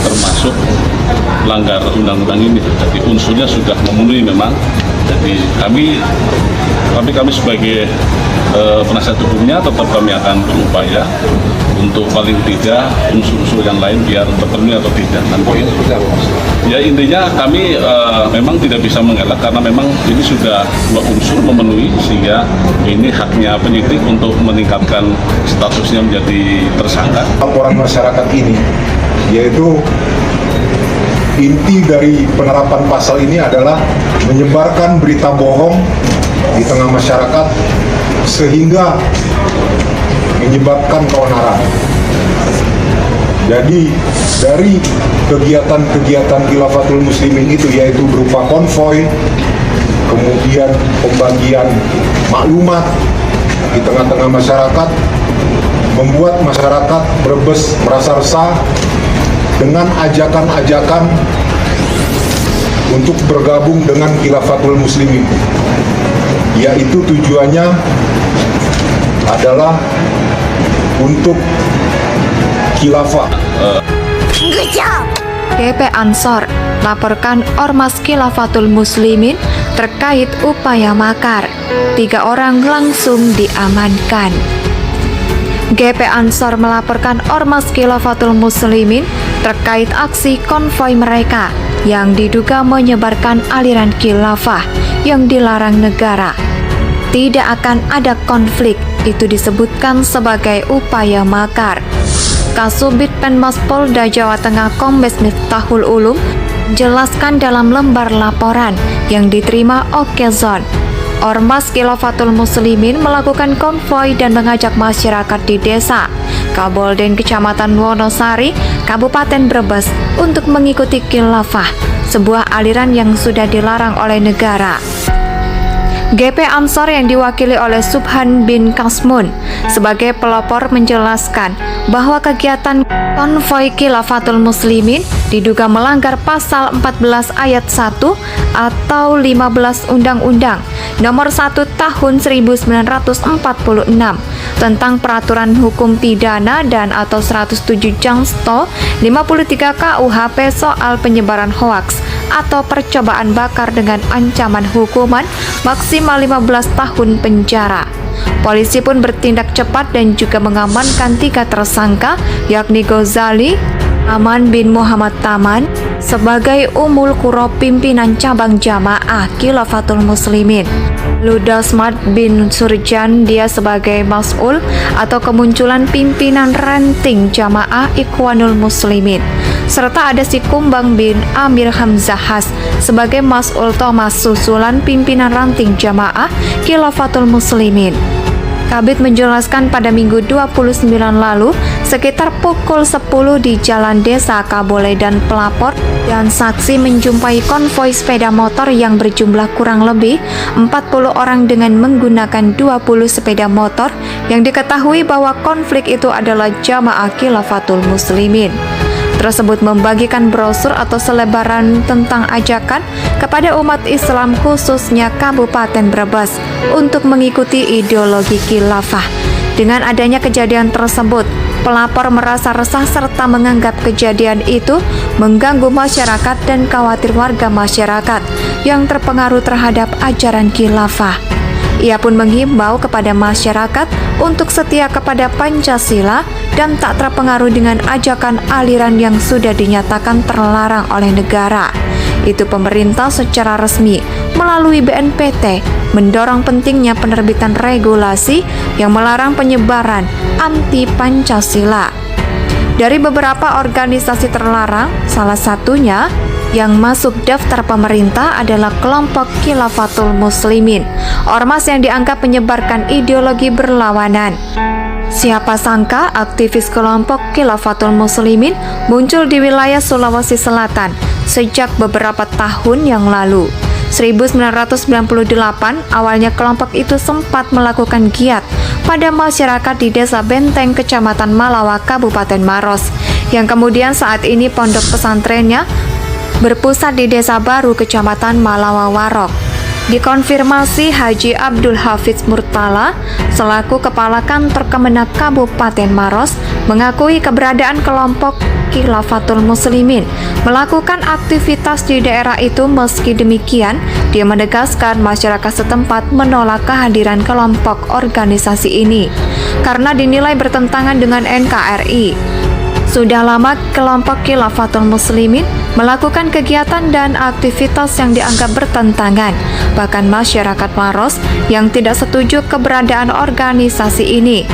termasuk melanggar undang-undang ini. Jadi unsurnya sudah memenuhi memang. Jadi kami sebagai penasihat hukumnya tetap kami akan berupaya untuk paling tidak unsur-unsur yang lain biar terpenuhi atau tidak. Ya intinya kami memang tidak bisa mengelak karena memang ini sudah dua unsur memenuhi, sehingga ini haknya penyidik untuk meningkatkan statusnya menjadi tersangka. Laporan masyarakat ini, yaitu inti dari penerapan pasal ini adalah menyebarkan berita bohong di tengah masyarakat sehingga menyebabkan keonaran. Jadi dari kegiatan-kegiatan Khilafatul Muslimin itu, yaitu berupa konvoy, kemudian pembagian maklumat di tengah-tengah masyarakat, membuat masyarakat Brebes merasa resah dengan ajakan-ajakan untuk bergabung dengan Khilafatul Muslimin, yaitu tujuannya adalah untuk khilafah. GP Ansor laporkan Ormas Khilafatul Muslimin terkait upaya makar. 3 orang langsung diamankan. GP Ansor melaporkan Ormas Khilafatul Muslimin terkait aksi konvoi mereka yang diduga menyebarkan aliran khilafah yang dilarang negara. Tidak akan ada konflik, itu disebutkan sebagai upaya makar. Kasubit Penmas Polda Jawa Tengah Kombes Miftahul Ulum menjelaskan dalam lembar laporan yang diterima Okezon, Ormas Khilafatul Muslimin melakukan konvoi dan mengajak masyarakat di desa Kabolden, Kecamatan Wonosari, Kabupaten Brebes untuk mengikuti khilafah, sebuah aliran yang sudah dilarang oleh negara. GP Ansor yang diwakili oleh Subhan bin Kasmun sebagai pelopor menjelaskan bahwa kegiatan konvoi Khilafatul Muslimin diduga melanggar pasal 14 ayat 1 atau 15 Undang-Undang Nomor 1 Tahun 1946 tentang Peraturan Hukum Pidana dan atau 107 Jangsto 53 KUHP soal penyebaran hoaks atau percobaan bakar dengan ancaman hukuman maksimal 15 tahun penjara. Polisi pun bertindak cepat dan juga mengamankan 3 tersangka, yakni Ghazali Aman bin Muhammad Taman sebagai Umul Qura pimpinan cabang jamaah Khilafatul Muslimin, Ludasmat bin Surjan dia sebagai mas'ul atau kemunculan pimpinan ranting jamaah Ikhwanul Muslimin, serta ada si Kumbang bin Amir Hamzahas sebagai mas'ul Thomas susulan pimpinan ranting jamaah Khilafatul Muslimin. Kabid menjelaskan pada Minggu 29 lalu, sekitar pukul 10 di Jalan Desa Kaboledan, pelapor dan saksi menjumpai konvoi sepeda motor yang berjumlah kurang lebih 40 orang dengan menggunakan 20 sepeda motor yang diketahui bahwa konflik itu adalah jamaah Khilafatul Muslimin. Tersebut membagikan brosur atau selebaran tentang ajakan kepada umat Islam khususnya Kabupaten Brebes untuk mengikuti ideologi khilafah. Dengan adanya kejadian tersebut, pelapor merasa resah serta menganggap kejadian itu mengganggu masyarakat dan khawatir warga masyarakat yang terpengaruh terhadap ajaran khilafah. Ia pun menghimbau kepada masyarakat untuk setia kepada Pancasila dan tak terpengaruh dengan ajakan aliran yang sudah dinyatakan terlarang oleh negara. Itu pemerintah secara resmi melalui BNPT mendorong pentingnya penerbitan regulasi yang melarang penyebaran anti Pancasila. Dari beberapa organisasi terlarang, salah satunya yang masuk daftar pemerintah adalah kelompok Khilafatul Muslimin, ormas yang dianggap menyebarkan ideologi berlawanan. Siapa sangka aktivis kelompok Khilafatul Muslimin muncul di wilayah Sulawesi Selatan sejak beberapa tahun yang lalu. 1998, awalnya kelompok itu sempat melakukan giat pada masyarakat di Desa Benteng, Kecamatan Malawa, Kabupaten Maros, yang kemudian saat ini pondok pesantrennya berpusat di Desa Baru, Kecamatan Malawa Warok. Dikonfirmasi Haji Abdul Hafiz Murtala selaku Kepala Kantor Kemenak Kabupaten Maros mengakui keberadaan kelompok Khilafatul Muslimin melakukan aktivitas di daerah itu. Meski demikian, dia menegaskan masyarakat setempat menolak kehadiran kelompok organisasi ini karena dinilai bertentangan dengan NKRI. Sudah lama kelompok Khilafatul Muslimin melakukan kegiatan dan aktivitas yang dianggap bertentangan. Bahkan masyarakat Maros yang tidak setuju keberadaan organisasi ini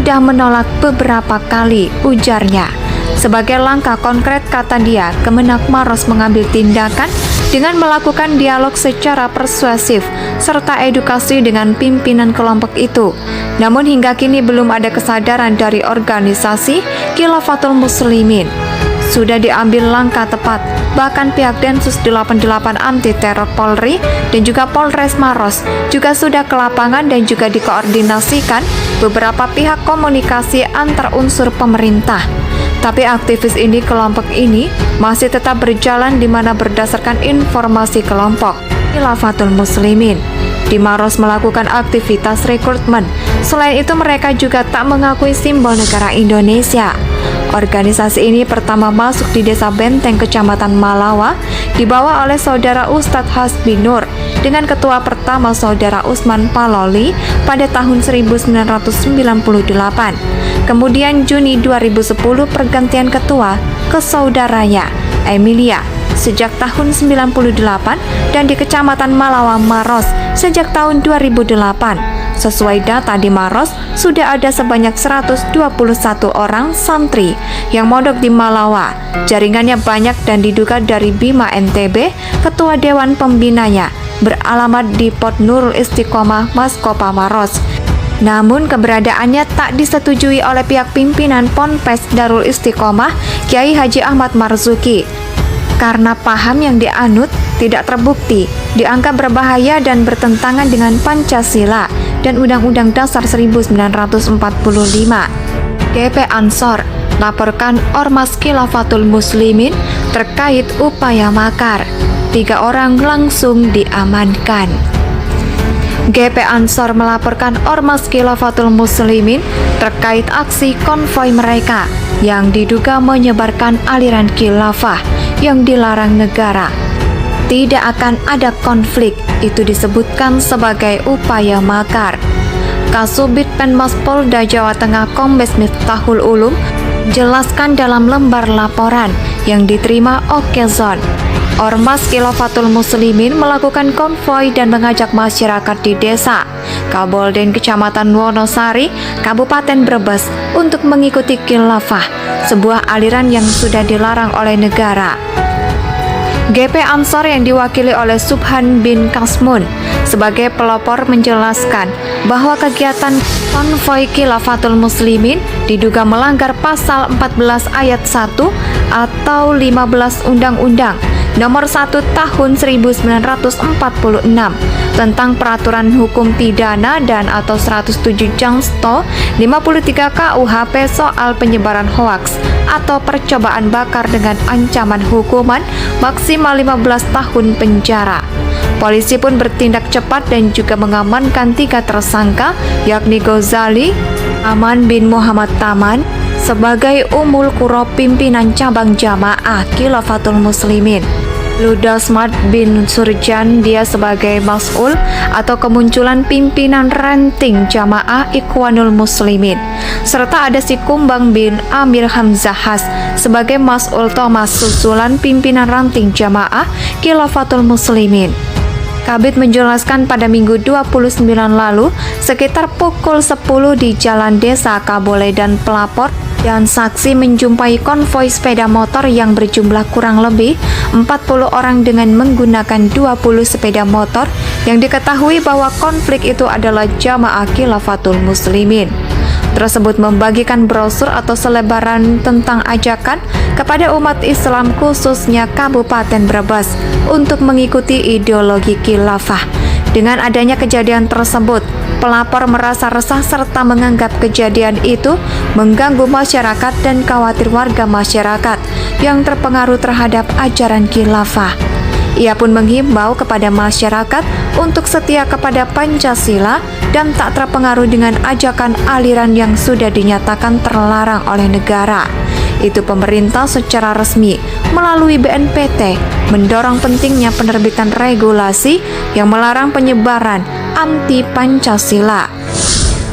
sudah menolak beberapa kali, ujarnya. Sebagai langkah konkret, kata dia, Kemenak Maros mengambil tindakan dengan melakukan dialog secara persuasif serta edukasi dengan pimpinan kelompok itu. Namun hingga kini belum ada kesadaran dari organisasi Khilafatul Muslimin. Sudah diambil langkah tepat, bahkan pihak Densus 88 Anti Teror Polri dan juga Polres Maros juga sudah ke lapangan dan juga dikoordinasikan beberapa pihak komunikasi antar unsur pemerintah. Tapi aktivis ini, kelompok ini masih tetap berjalan di mana berdasarkan informasi kelompok Khilafatul Muslimin di Maros melakukan aktivitas rekrutmen. Selain itu, mereka juga tak mengakui simbol negara Indonesia. Organisasi ini pertama masuk di Desa Benteng, Kecamatan Malawa, dibawa oleh Saudara Ustadz Hasbi Nur dengan ketua pertama Saudara Usman Paloli pada tahun 1998. Kemudian Juni 2010 pergantian ketua ke Saudaranya Emilia sejak tahun 98 dan di Kecamatan Malawa Maros sejak tahun 2008. Sesuai data di Maros, sudah ada sebanyak 121 orang santri yang mondok di Malawa. Jaringannya banyak dan diduga dari Bima NTB, ketua Dewan Pembinanya, beralamat di Pot Nurul Istiqomah, Maskopa Maros. Namun keberadaannya tak disetujui oleh pihak pimpinan Ponpes Darul Istiqomah, Kiai Haji Ahmad Marzuki. Karena paham yang dianut tidak terbukti, dianggap berbahaya dan bertentangan dengan Pancasila dan Undang-Undang Dasar 1945. GP Ansor laporkan Ormas Khilafatul Muslimin terkait upaya makar. 3 orang langsung diamankan. GP Ansor melaporkan Ormas Khilafatul Muslimin terkait aksi konvoi mereka yang diduga menyebarkan aliran khilafah yang dilarang negara. Tidak akan ada konflik, itu disebutkan sebagai upaya makar. Kasubit Penmas Polda Jawa Tengah Kombes Miftahul Ulum jelaskan dalam lembar laporan yang diterima Okezon. Ormas Khilafatul Muslimin melakukan konvoi dan mengajak masyarakat di desa Kabolden, Kecamatan Wonosari, Kabupaten Brebes untuk mengikuti khilafah, sebuah aliran yang sudah dilarang oleh negara. GP Ansor yang diwakili oleh Subhan bin Kasmun sebagai pelopor menjelaskan bahwa kegiatan konvoi Khilafatul Muslimin diduga melanggar pasal 14 ayat 1 atau 15 Undang-Undang Nomor 1 Tahun 1946 tentang Peraturan Hukum Pidana dan atau 107 Jangsto 53 KUHP soal penyebaran hoaks atau percobaan bakar dengan ancaman hukuman maksimal 15 tahun penjara. Polisi pun bertindak cepat dan juga mengamankan 3 tersangka, yakni Ghazali Aman bin Muhammad Taman sebagai Umul Qura pimpinan cabang jamaah Khilafatul Muslimin, Ludasmat bin Surjan dia sebagai mas'ul atau kemunculan pimpinan ranting jamaah Ikhwanul Muslimin, serta ada si Kumbang bin Amir Hamzahas sebagai mas'ul Thomas susulan pimpinan ranting jamaah Khilafatul Muslimin. Kabid menjelaskan pada Minggu 29 lalu sekitar pukul 10 di Jalan Desa Kaboledan pelapor dan saksi menjumpai konvoi sepeda motor yang berjumlah kurang lebih 40 orang dengan menggunakan 20 sepeda motor yang diketahui bahwa konflik itu adalah jamaah Khilafatul Muslimin. Tersebut membagikan brosur atau selebaran tentang ajakan kepada umat Islam khususnya Kabupaten Brebes untuk mengikuti ideologi khilafah. Dengan adanya kejadian tersebut, pelapor merasa resah serta menganggap kejadian itu mengganggu masyarakat dan khawatir warga masyarakat yang terpengaruh terhadap ajaran khilafah. Ia pun menghimbau kepada masyarakat untuk setia kepada Pancasila dan tak terpengaruh dengan ajakan aliran yang sudah dinyatakan terlarang oleh negara. Itu pemerintah secara resmi melalui BNPT mendorong pentingnya penerbitan regulasi yang melarang penyebaran anti Pancasila.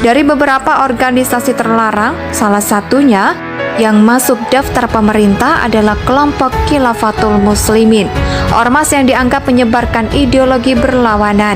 Dari beberapa organisasi terlarang, salah satunya yang masuk daftar pemerintah adalah kelompok Khilafatul Muslimin, ormas yang dianggap menyebarkan ideologi berlawanan.